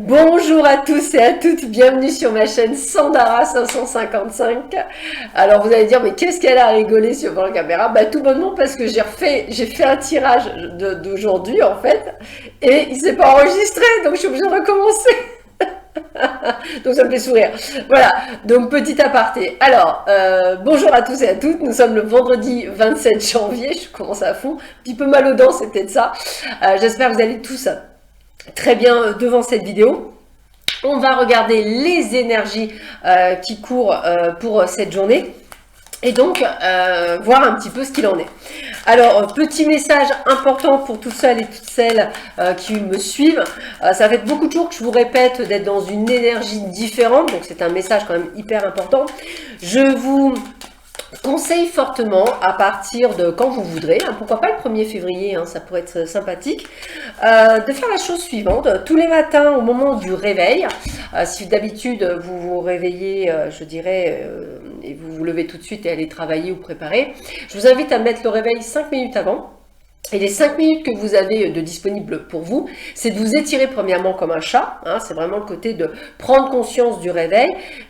Bonjour à tous et à toutes, bienvenue sur ma chaîne Sandara 555. Alors vous allez dire, mais qu'est-ce qu'elle a rigolé sur la caméra? Bah tout bonnement parce que j'ai fait un tirage d'aujourd'hui en fait, et il s'est pas enregistré, donc je suis obligée de recommencer. Donc ça me fait sourire. Voilà, donc petit aparté. Alors, bonjour à tous et à toutes, nous sommes le vendredi 27 janvier, je commence à fond, un petit peu mal aux dents, c'est peut-être ça. J'espère que vous allez tous très bien devant cette vidéo. On va regarder les énergies qui courent pour cette journée et donc voir un petit peu ce qu'il en est. Alors, petit message important pour tous ceux et toutes celles qui me suivent. Ça fait beaucoup de jours que je vous répète d'être dans une énergie différente, donc c'est un message quand même hyper important. Je vous conseille fortement, à partir de quand vous voudrez, pourquoi pas le 1er février, ça pourrait être sympathique, de faire la chose suivante. Tous les matins, au moment du réveil, si d'habitude vous vous réveillez, je dirais, et vous vous levez tout de suite et allez travailler ou préparer, je vous invite à mettre le réveil 5 minutes avant. Et les 5 minutes que vous avez de disponibles pour vous, c'est de vous étirer premièrement comme un chat, c'est vraiment le côté de prendre conscience du réveil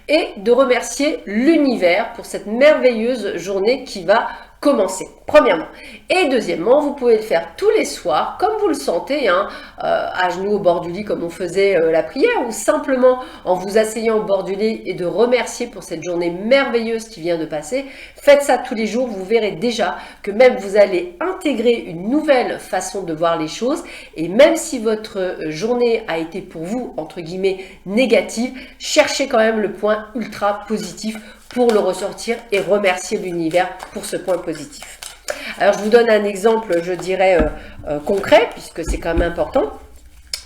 et de remercier l'univers pour cette merveilleuse journée qui va commencer, premièrement. Et deuxièmement, vous pouvez le faire tous les soirs, comme vous le sentez, à genoux au bord du lit, comme on faisait la prière, ou simplement en vous asseyant au bord du lit et de remercier pour cette journée merveilleuse qui vient de passer. Faites ça tous les jours, vous verrez déjà que même vous allez intégrer une nouvelle façon de voir les choses, et même si votre journée a été pour vous, entre guillemets, négative, cherchez quand même le point ultra positif pour le ressortir et remercier l'univers pour ce point positif. Alors je vous donne un exemple, je dirais, concret, puisque c'est quand même important.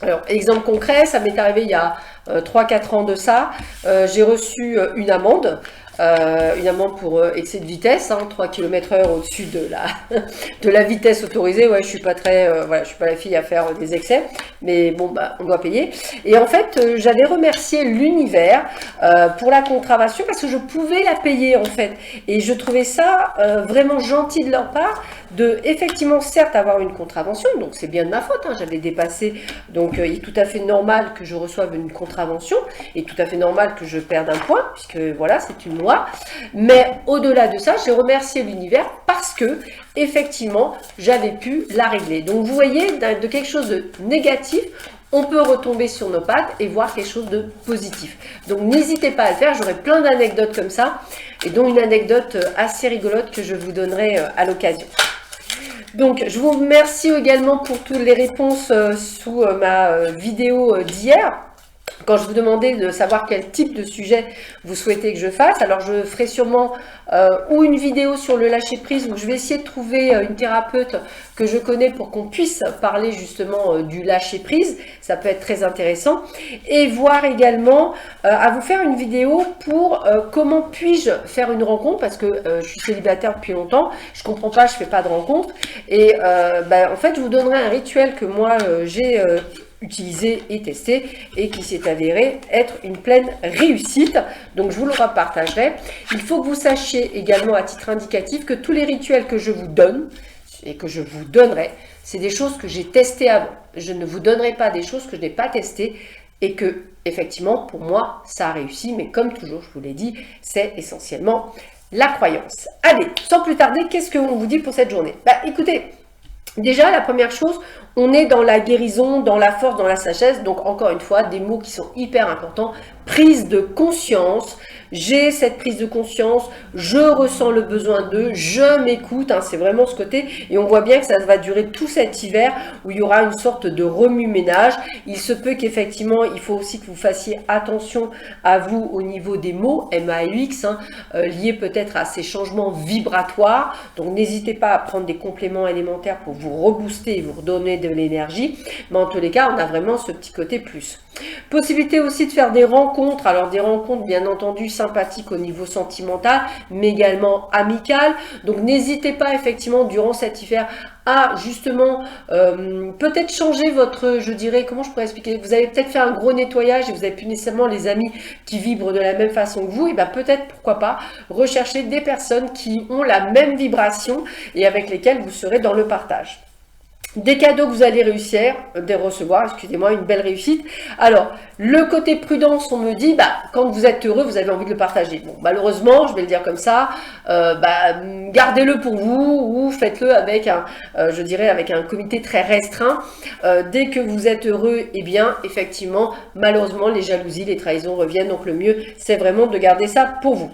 Alors, exemple concret, ça m'est arrivé il y a 3-4 ans de ça. J'ai reçu une amende pour excès de vitesse, 3 km/h au-dessus de la vitesse autorisée. Ouais, je suis pas très, voilà, je suis pas la fille à faire des excès, mais bon, bah, on doit payer. Et en fait, j'avais remercié l'univers pour la contravention parce que je pouvais la payer en fait, et je trouvais ça vraiment gentil de leur part de effectivement certes avoir une contravention, donc c'est bien de ma faute, j'avais dépassé, donc il est tout à fait normal que je reçoive une contravention, et tout à fait normal que je perde un point, puisque voilà, c'est une loi, mais au-delà de ça, j'ai remercié l'univers parce que effectivement, j'avais pu la régler. Donc vous voyez, de quelque chose de négatif, on peut retomber sur nos pattes et voir quelque chose de positif. Donc n'hésitez pas à le faire, j'aurai plein d'anecdotes comme ça, et dont une anecdote assez rigolote que je vous donnerai à l'occasion. Donc, je vous remercie également pour toutes les réponses sous ma vidéo d'hier. Quand je vous demandais de savoir quel type de sujet vous souhaitez que je fasse, alors je ferai sûrement ou une vidéo sur le lâcher prise où je vais essayer de trouver une thérapeute que je connais pour qu'on puisse parler justement du lâcher prise. Ça peut être très intéressant. Et voir également à vous faire une vidéo pour comment puis-je faire une rencontre, parce que je suis célibataire depuis longtemps, je comprends pas, je fais pas de rencontre. Et en fait, je vous donnerai un rituel que moi j'ai utilisé et testé et qui s'est avéré être une pleine réussite. Donc je vous le repartagerai. Il faut que vous sachiez également à titre indicatif que tous les rituels que je vous donne et que je vous donnerai, c'est des choses que j'ai testées avant. Je ne vous donnerai pas des choses que je n'ai pas testées et que effectivement pour moi ça a réussi, mais comme toujours je vous l'ai dit, c'est essentiellement la croyance. Allez, sans plus tarder, qu'est-ce qu'on vous dit pour cette journée? Écoutez, déjà, la première chose, on est dans la guérison, dans la force, dans la sagesse. Donc, encore une fois, des mots qui sont hyper importants. Prise de conscience. J'ai cette prise de conscience. Je ressens le besoin d'eux. Je m'écoute. C'est vraiment ce côté. Et on voit bien que ça va durer tout cet hiver où il y aura une sorte de remue-ménage. Il se peut qu'effectivement, il faut aussi que vous fassiez attention à vous au niveau des mots, MAUX, liés peut-être à ces changements vibratoires. Donc, n'hésitez pas à prendre des compléments élémentaires pour vous rebooster et vous redonner de l'énergie, mais en tous les cas on a vraiment ce petit côté plus. Possibilité aussi de faire des rencontres, alors des rencontres bien entendu sympathiques au niveau sentimental, mais également amicales. Donc n'hésitez pas effectivement durant cet hiver à justement peut-être changer votre, je dirais, comment je pourrais expliquer, vous avez peut-être fait un gros nettoyage et vous n'avez plus nécessairement les amis qui vibrent de la même façon que vous, et bien peut-être, pourquoi pas, rechercher des personnes qui ont la même vibration et avec lesquelles vous serez dans le partage. des cadeaux que vous allez réussir, de recevoir, excusez-moi, une belle réussite. Alors, le côté prudence, on me dit, quand vous êtes heureux, vous avez envie de le partager. Bon, malheureusement, je vais le dire comme ça, gardez-le pour vous ou faites-le avec je dirais, avec un comité très restreint. Dès que vous êtes heureux, eh bien, effectivement, malheureusement, les jalousies, les trahisons reviennent. Donc, le mieux, c'est vraiment de garder ça pour vous.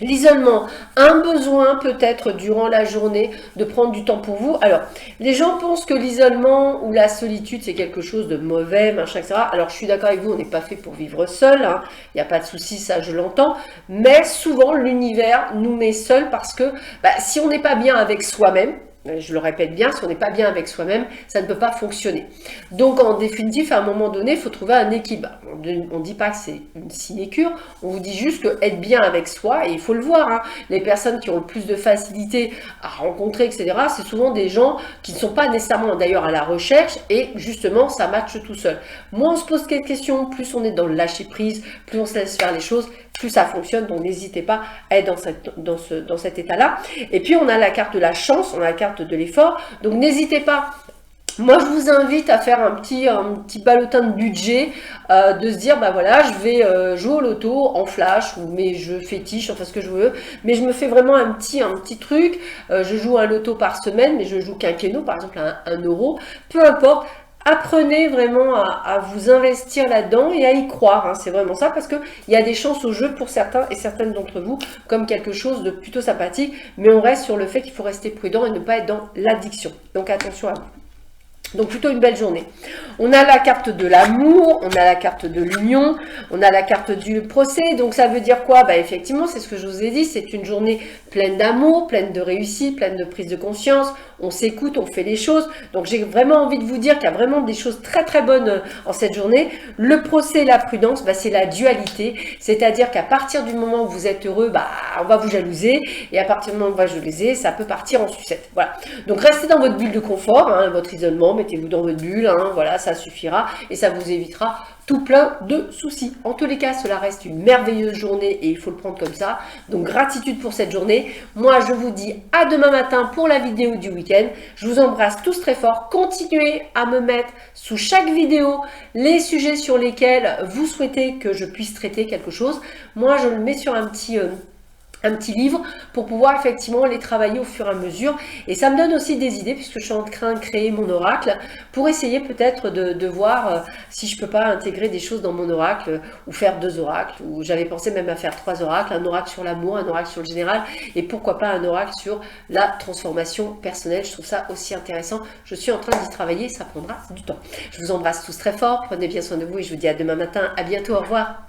L'isolement, un besoin peut-être durant la journée de prendre du temps pour vous. Alors, les gens pensent que l'isolement ou la solitude, c'est quelque chose de mauvais, machin, etc. Alors, je suis d'accord avec vous, on n'est pas fait pour vivre seul, hein. Il n'y a pas de souci, ça je l'entends. Mais souvent, l'univers nous met seul parce que si on n'est pas bien avec soi-même, je le répète bien, si on n'est pas bien avec soi-même, ça ne peut pas fonctionner. Donc, en définitive, à un moment donné, il faut trouver un équilibre. On ne dit pas que c'est une sinécure, on vous dit juste que être bien avec soi, et il faut le voir, hein, les personnes qui ont le plus de facilité à rencontrer, etc., c'est souvent des gens qui ne sont pas nécessairement d'ailleurs à la recherche, et justement, ça matche tout seul. Moins on se pose quelques questions, plus on est dans le lâcher-prise, plus on se laisse faire les choses, plus ça fonctionne, donc n'hésitez pas à être dans cet état-là. Et puis, on a la carte de la chance, on a la carte de l'effort, donc n'hésitez pas. Moi, je vous invite à faire un petit ballotin de budget, de se dire, voilà, je vais jouer au loto en flash, ou mes jeux fétiches, enfin ce que je veux, mais je me fais vraiment un petit truc, je joue un loto par semaine, mais je joue qu'un kéno, par exemple à 1 euro, peu importe. Apprenez vraiment à vous investir là-dedans et à y croire, hein, c'est vraiment ça, parce qu'il y a des chances au jeu pour certains et certaines d'entre vous, comme quelque chose de plutôt sympathique, mais on reste sur le fait qu'il faut rester prudent et ne pas être dans l'addiction. Donc attention à vous. Donc plutôt une belle journée. On a la carte de l'amour, on a la carte de l'union, on a la carte du procès. Donc ça veut dire quoi? Effectivement, c'est ce que je vous ai dit, c'est une journée pleine d'amour, pleine de réussite, pleine de prise de conscience. On s'écoute, on fait les choses. Donc j'ai vraiment envie de vous dire qu'il y a vraiment des choses très très bonnes en cette journée. Le procès et la prudence, c'est la dualité. C'est-à-dire qu'à partir du moment où vous êtes heureux, on va vous jalouser. Et à partir du moment où on va jalouser, ça peut partir en sucette. Voilà. Donc restez dans votre bulle de confort, hein, votre isolement. Mettez-vous dans votre bulle, hein, voilà, ça suffira et ça vous évitera tout plein de soucis. En tous les cas, cela reste une merveilleuse journée et il faut le prendre comme ça. Donc, gratitude pour cette journée. Moi, je vous dis à demain matin pour la vidéo du week-end. Je vous embrasse tous très fort. Continuez à me mettre sous chaque vidéo les sujets sur lesquels vous souhaitez que je puisse traiter quelque chose. Moi, je le mets sur un petit livre pour pouvoir effectivement les travailler au fur et à mesure, et ça me donne aussi des idées puisque je suis en train de créer mon oracle pour essayer peut-être de voir si je peux pas intégrer des choses dans mon oracle ou faire 2 oracles, ou j'avais pensé même à faire 3 oracles, un oracle sur l'amour, un oracle sur le général et pourquoi pas un oracle sur la transformation personnelle. Je trouve ça aussi intéressant, je suis en train d'y travailler, ça prendra du temps. Je vous embrasse tous très fort, prenez bien soin de vous et je vous dis à demain matin, à bientôt, au revoir.